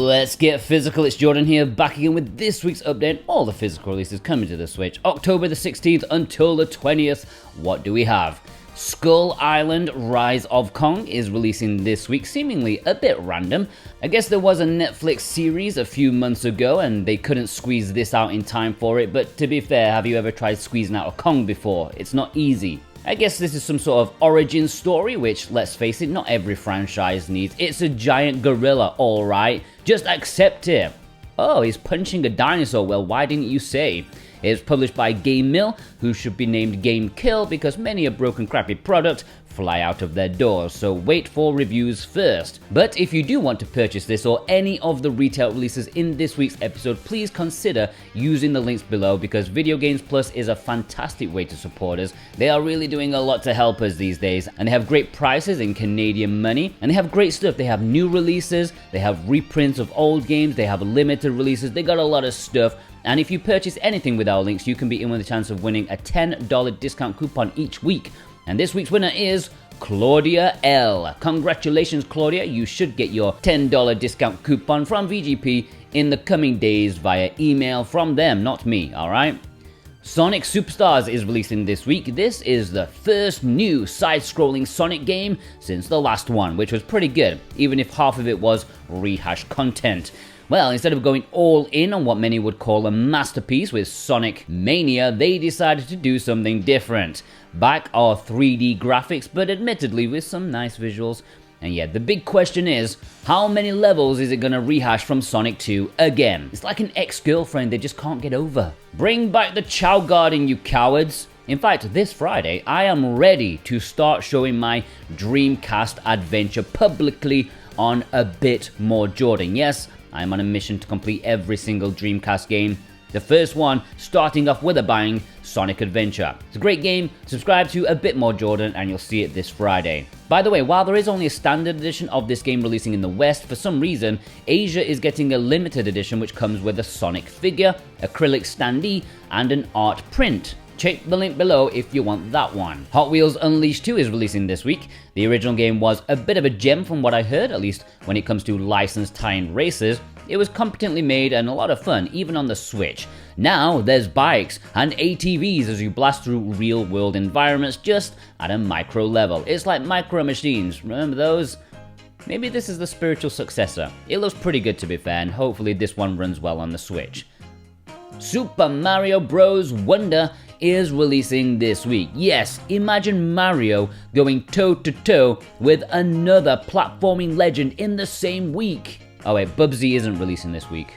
Let's get physical, it's Jordan here, back again with this week's update. All the physical releases coming to the Switch, October the 16th until the 20th. What do we have? Skull Island Rise of Kong is releasing this week, seemingly a bit random. I guess there was a Netflix series a few months ago and they couldn't squeeze this out in time for it, but to be fair, have you ever tried squeezing out a Kong before? It's not easy. I guess this is some sort of origin story, which, let's face it, not every franchise needs. It's a giant gorilla, alright? Just accept it. Oh, he's punching a dinosaur, well, why didn't you say? It's published by Game Mill, who should be named Game Kill because many a broken crappy product fly out of their doors, so wait for reviews first. But if you do want to purchase this or any of the retail releases in this week's episode, please consider using the links below because Video Games Plus is a fantastic way to support us. They are really doing a lot to help us these days, and they have great prices in Canadian money, and they have great stuff. They have new releases, they have reprints of old games, they have limited releases, they got a lot of stuff. And if you purchase anything with our links, you can be in with a chance of winning a $10 discount coupon each week. And this week's winner is Claudia L. Congratulations, Claudia. You should get your $10 discount coupon from VGP in the coming days via email from them, not me, alright? Sonic Superstars is releasing this week. This is the first new side-scrolling Sonic game since the last one, which was pretty good, even if half of it was rehash content. Well, instead of going all in on what many would call a masterpiece with Sonic Mania, they decided to do something different. Back are 3D graphics, but admittedly with some nice visuals. And yet the big question is, how many levels is it gonna rehash from Sonic 2 again? It's like an ex-girlfriend they just can't get over. Bring back the Chow Garden, you cowards! In fact, this Friday, I am ready to start showing my Dreamcast adventure publicly on A Bit More Jordan. Yes, I am on a mission to complete every single Dreamcast game. The first one, starting off with a bang, Sonic Adventure. It's a great game. Subscribe to A Bit More Jordan and you'll see it this Friday. By the way, while there is only a standard edition of this game releasing in the West, for some reason, Asia is getting a limited edition which comes with a Sonic figure, acrylic standee, and an art print. Check the link below if you want that one. Hot Wheels Unleashed 2 is releasing this week. The original game was a bit of a gem from what I heard, at least when it comes to licensed tie-in races. It was competently made and a lot of fun, even on the Switch. Now there's bikes and ATVs as you blast through real-world environments just at a micro level. It's like Micro Machines, remember those? Maybe this is the spiritual successor. It looks pretty good to be fair, and hopefully this one runs well on the Switch. Super Mario Bros. Wonder is releasing this week. Yes, imagine Mario going toe-to-toe with another platforming legend in the same week. Oh wait, Bubsy isn't releasing this week.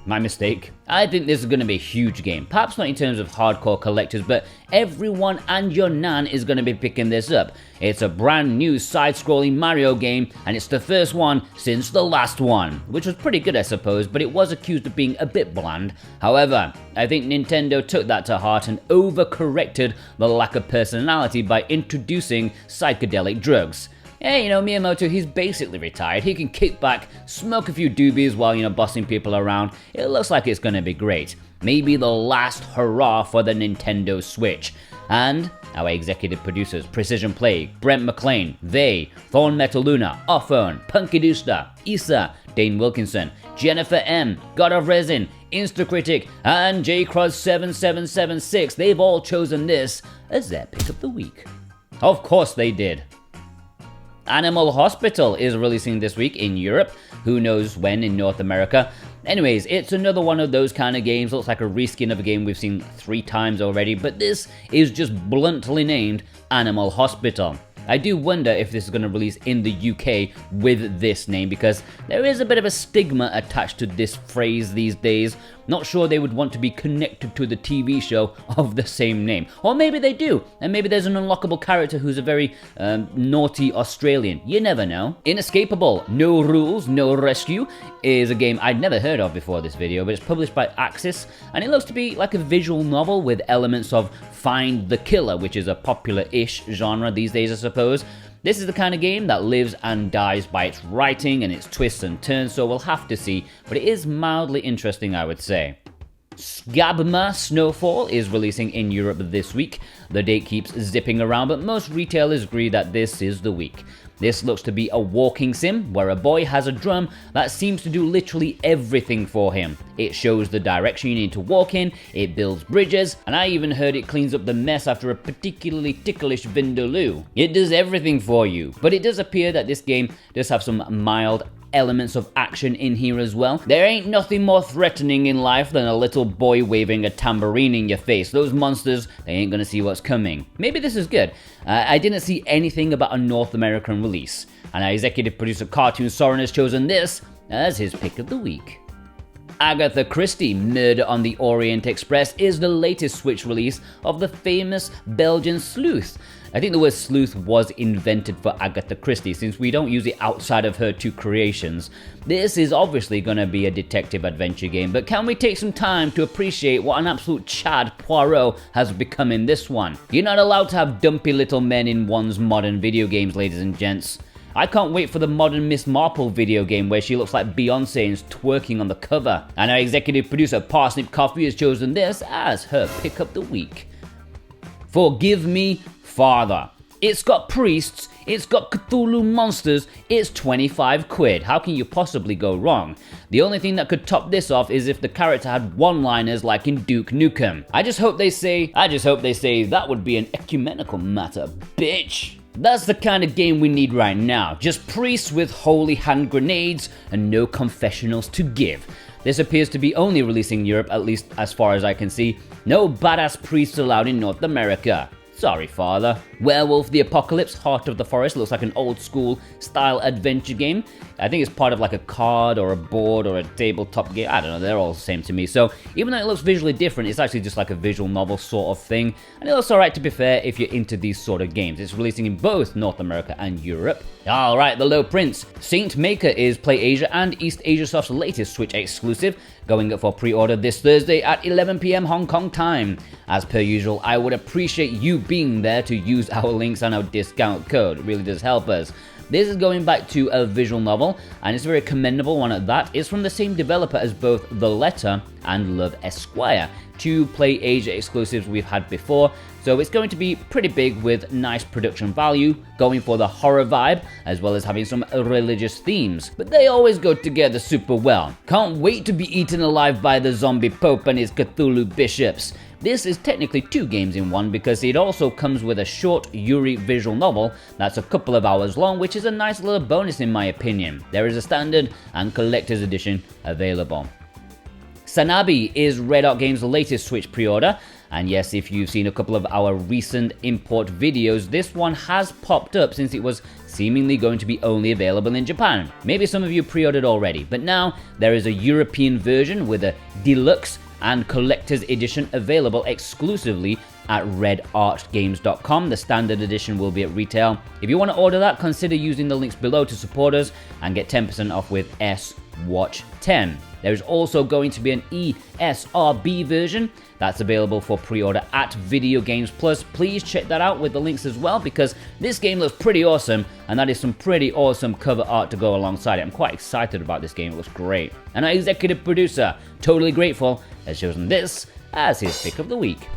My mistake. I think this is going to be a huge game. Perhaps not in terms of hardcore collectors, but everyone and your nan is going to be picking this up. It's a brand new side-scrolling Mario game, and it's the first one since the last one, which was pretty good I suppose, but it was accused of being a bit bland. However, I think Nintendo took that to heart and overcorrected the lack of personality by introducing psychedelic drugs. Hey, you know, Miyamoto, he's basically retired. He can kick back, smoke a few doobies while, you know, bossing people around. It looks like it's gonna be great. Maybe the last hurrah for the Nintendo Switch. And our executive producers, Precision Play, Brent McLean, Vey, Thorn Metal Luna, Offone, Punky Dooster, Issa, Dane Wilkinson, Jennifer M, God of Resin, Instacritic, and JCross7776, they've all chosen this as their pick of the week. Of course they did. Animal Hospital is releasing this week in Europe, who knows when in North America. Anyways, it's another one of those kind of games, looks like a reskin of a game we've seen 3 times already, but this is just bluntly named Animal Hospital. I do wonder if this is going to release in the UK with this name because there is a bit of a stigma attached to this phrase these days. Not sure they would want to be connected to the TV show of the same name. Or maybe they do, and maybe there's an unlockable character who's a very naughty Australian. You never know. Inescapable, No Rules, No Rescue is a game I'd never heard of before this video, but it's published by Axis, and it looks to be like a visual novel with elements of Find the Killer, which is a popular-ish genre these days, I suppose. This is the kind of game that lives and dies by its writing and its twists and turns, so we'll have to see, but it is mildly interesting, I would say. Skabma Snowfall is releasing in Europe this week. The date keeps zipping around, but most retailers agree that this is the week. This looks to be a walking sim where a boy has a drum that seems to do literally everything for him. It shows the direction you need to walk in, it builds bridges, and I even heard it cleans up the mess after a particularly ticklish vindaloo. It does everything for you, but it does appear that this game does have some mild elements of action in here as well. There ain't nothing more threatening in life than a little boy waving a tambourine in your face. Those monsters, they ain't gonna see what's coming. Maybe this is good. I didn't see anything about a North American release, and our executive producer Cartoon Soren has chosen this as his pick of the week. Agatha Christie, Murder on the Orient Express, is the latest Switch release of the famous Belgian sleuth. I think the word sleuth was invented for Agatha Christie since we don't use it outside of her two creations. This is obviously going to be a detective adventure game, but can we take some time to appreciate what an absolute Chad Poirot has become in this one? You're not allowed to have dumpy little men in one's modern video games, ladies and gents. I can't wait for the modern Miss Marple video game where she looks like Beyonce and is twerking on the cover. And our executive producer Parsnip Coffee has chosen this as her pick of the week. Forgive Me, Father. It's got priests, it's got Cthulhu monsters, it's 25 quid. How can you possibly go wrong? The only thing that could top this off is if the character had one-liners like in Duke Nukem. I just hope they say that would be an ecumenical matter, bitch. That's the kind of game we need right now. Just priests with holy hand grenades and no confessionals to give. This appears to be only releasing in Europe, at least as far as I can see. No badass priests allowed in North America. Sorry, father. Werewolf the Apocalypse, Heart of the Forest looks like an old school style adventure game. I think it's part of like a card or a board or a tabletop game. I don't know, they're all the same to me. So even though it looks visually different, it's actually just like a visual novel sort of thing. And it looks alright, to be fair, if you're into these sort of games. It's releasing in both North America and Europe. Alright, The Low Prince. Saint Maker is PlayAsia and Eastasiasoft's latest Switch exclusive, going up for pre-order this Thursday at 11 PM Hong Kong time. As per usual, I would appreciate you being there to use our links and our discount code. It really does help us. This is going back to a visual novel, and it's a very commendable one at that. It's from the same developer as both The Letter and Love Esquire, two PlayAsia exclusives we've had before, so it's going to be pretty big with nice production value, going for the horror vibe, as well as having some religious themes. But they always go together super well. Can't wait to be eaten alive by the zombie pope and his Cthulhu bishops. This is technically two games in one because it also comes with a short Yuri visual novel that's a couple of hours long, which is a nice little bonus in my opinion. There is a standard and collector's edition available. Sanabi is Red Hot Games' latest Switch pre-order, and yes, if you've seen a couple of our recent import videos, this one has popped up since it was seemingly going to be only available in Japan. Maybe some of you pre-ordered already, but now there is a European version with a deluxe and collector's edition available exclusively at redartgames.com. The standard edition will be at retail. If you want to order that, consider using the links below to support us and get 10% off with SWatch 10. There is also going to be an ESRB version that's available for pre-order at Video Games Plus. Please check that out with the links as well, because this game looks pretty awesome, and that is some pretty awesome cover art to go alongside it. I'm quite excited about this game. It looks great. And our executive producer, Totally Grateful, has chosen this as his pick of the week.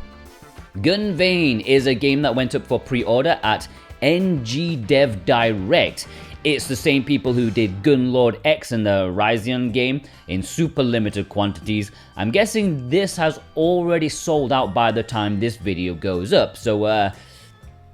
GunVein is a game that went up for pre-order at NGDev Direct. It's the same people who did Gunlord X and the Ryzen game in super limited quantities. I'm guessing this has already sold out by the time this video goes up, so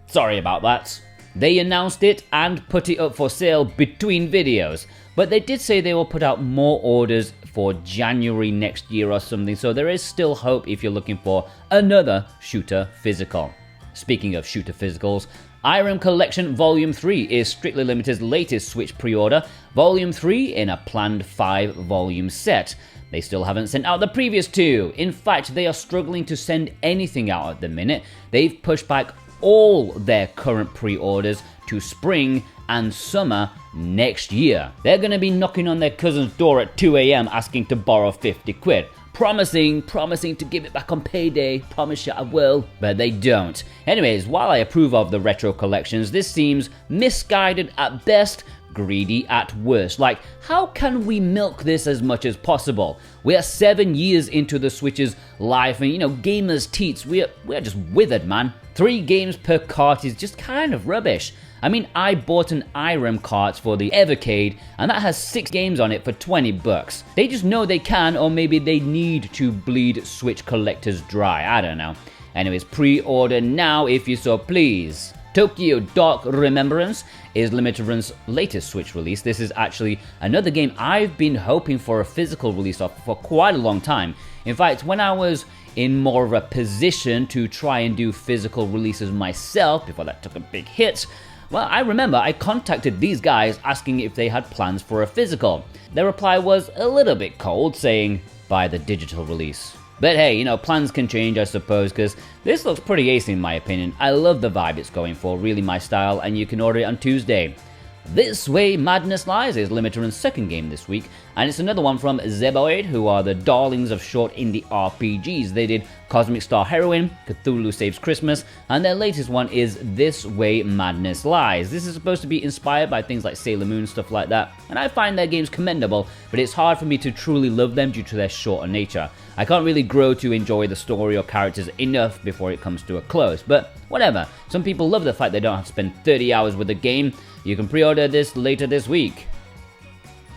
sorry about that. They announced it and put it up for sale between videos, but they did say they will put out more orders for January next year or something, so there is still hope if you're looking for another shooter physical. Speaking of shooter physicals, Irem Collection Volume 3 is Strictly Limited's latest Switch pre-order, Volume 3 in a planned 5-volume set. They still haven't sent out the previous two. In fact, they are struggling to send anything out at the minute. They've pushed back all their current pre-orders to spring and summer next year. They're going to be knocking on their cousin's door at 2 AM asking to borrow 50 quid. Promising to give it back on payday, promise you I will, but they don't. Anyways, while I approve of the retro collections, this seems misguided at best, greedy at worst. Like, how can we milk this as much as possible? We are 7 years into the Switch's life and, gamers' teats, we're just withered, man. 3 games per cart is just kind of rubbish. I mean, I bought an Irem cart for the Evercade, and that has 6 games on it for 20 bucks. They just know they can, or maybe they need to bleed Switch collectors dry, I don't know. Anyways, pre-order now if you so please. Tokyo Dark Remembrance is Limited Run's latest Switch release. This is actually another game I've been hoping for a physical release of for quite a long time. In fact, when I was in more of a position to try and do physical releases myself, before that took a big hit, well, I remember I contacted these guys asking if they had plans for a physical. Their reply was a little bit cold, saying, buy the digital release. But hey, plans can change, I suppose, because this looks pretty ace in my opinion. I love the vibe it's going for, really my style, and you can order it on Tuesday. This Way Madness Lies is Limited Run's second game this week, and it's another one from Zeboid, who are the darlings of short indie RPGs. They did Cosmic Star Heroine, Cthulhu Saves Christmas, and their latest one is This Way Madness Lies. This is supposed to be inspired by things like Sailor Moon, stuff like that, and I find their games commendable, but it's hard for me to truly love them due to their shorter nature. I can't really grow to enjoy the story or characters enough before it comes to a close, but whatever. Some people love the fact they don't have to spend 30 hours with the game. You can pre-order this later this week.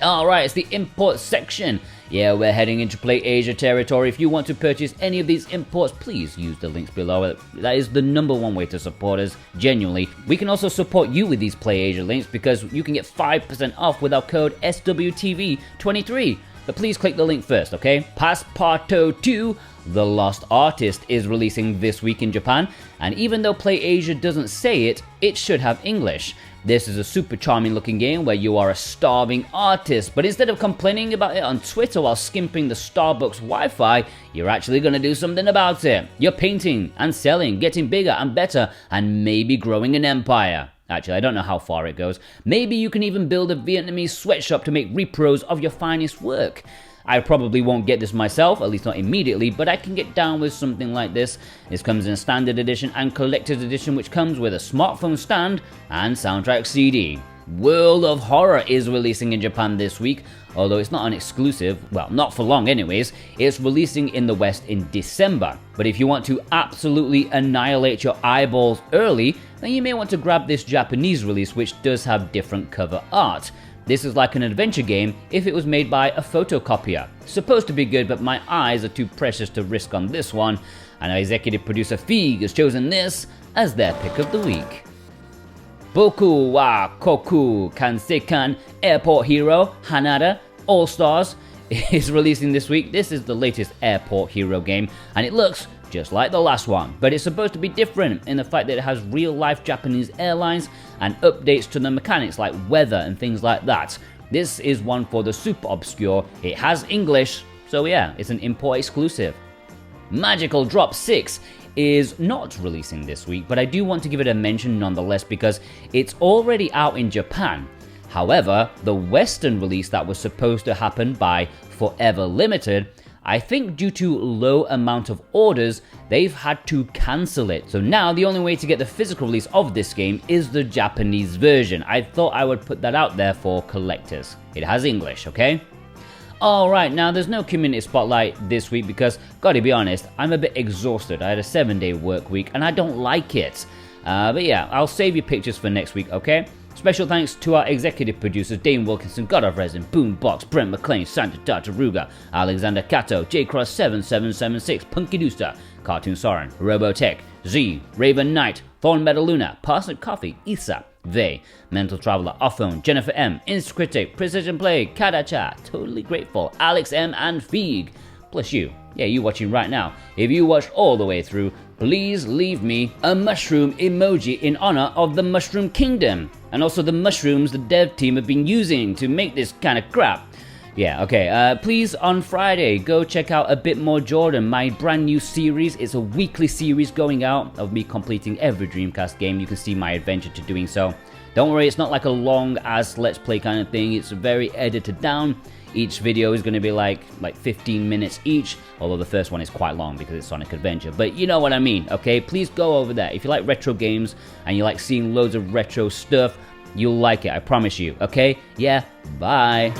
Alright, it's the import section. Yeah, we're heading into PlayAsia territory. If you want to purchase any of these imports, please use the links below. That is the #1 way to support us, genuinely. We can also support you with these PlayAsia links because you can get 5% off with our code SWTV23. But please click the link first, okay? Passpartout 2, The Lost Artist, is releasing this week in Japan, and even though PlayAsia doesn't say it, it should have English. This is a super charming looking game where you are a starving artist, but instead of complaining about it on Twitter while skimping the Starbucks Wi-Fi, you're actually gonna do something about it. You're painting and selling, getting bigger and better, and maybe growing an empire. Actually, I don't know how far it goes. Maybe you can even build a Vietnamese sweatshop to make repros of your finest work. I probably won't get this myself, at least not immediately, but I can get down with something like this. This comes in standard edition and collector's edition, which comes with a smartphone stand and soundtrack CD. World of Horror is releasing in Japan this week, although it's not an exclusive, well, not for long anyways. It's releasing in the West in December. But if you want to absolutely annihilate your eyeballs early, then you may want to grab this Japanese release, which does have different cover art. This is like an adventure game if it was made by a photocopier. Supposed to be good, but my eyes are too precious to risk on this one, and our executive producer Feig has chosen this as their pick of the week. Boku wa Koukuu Kanseikan Airport Hero Haneda ALLSTARS is releasing this week. This is the latest airport hero game, and it looks just like the last one, but it's supposed to be different in the fact that it has real-life Japanese airlines and updates to the mechanics like weather and things like that. This is one for the super obscure. It has English, so yeah, it's an import exclusive. Magical Drop 6 is not releasing this week, but I do want to give it a mention nonetheless because it's already out in Japan. However, the Western release that was supposed to happen by Forever Limited, I think due to low amount of orders, they've had to cancel it. So now the only way to get the physical release of this game is the Japanese version. I thought I would put that out there for collectors. It has English, okay? Alright, now there's no community spotlight this week because, gotta be honest, I'm a bit exhausted. I had a 7-day work week and I don't like it. But yeah, I'll save you pictures for next week, okay? Special thanks to our executive producers Dane Wilkinson, God of Resin, Boombox, Brent McLean, Santa Tartaruga, Alexander Cato, JCross7776, Punky Dooster, Cartoon Soren, Robotech, Z, Raven Knight, Thorn Metal Luna, Parsnip Coffee, Isa, Vey, Mental Traveler, Offphone, Jennifer M, Instacritic, Precision Play, Kadacha, Totally Grateful, Alex M, and Feig. Plus you. Yeah, you watching right now. If you watched all the way through, please leave me a mushroom emoji in honor of the Mushroom Kingdom, and also the mushrooms the dev team have been using to make this kind of crap. Yeah, okay, please on Friday, go check out A Bit More Jordan, my brand new series. It's a weekly series going out of me completing every Dreamcast game. You can see my adventure to doing so. Don't worry, it's not like a long ass Let's Play kind of thing. It's very edited down. Each video is going to be like 15 minutes each, although the first one is quite long because it's Sonic Adventure. But you know what I mean, okay? Please go over there. If you like retro games and you like seeing loads of retro stuff, You'll like it, I promise you, okay? Yeah, bye.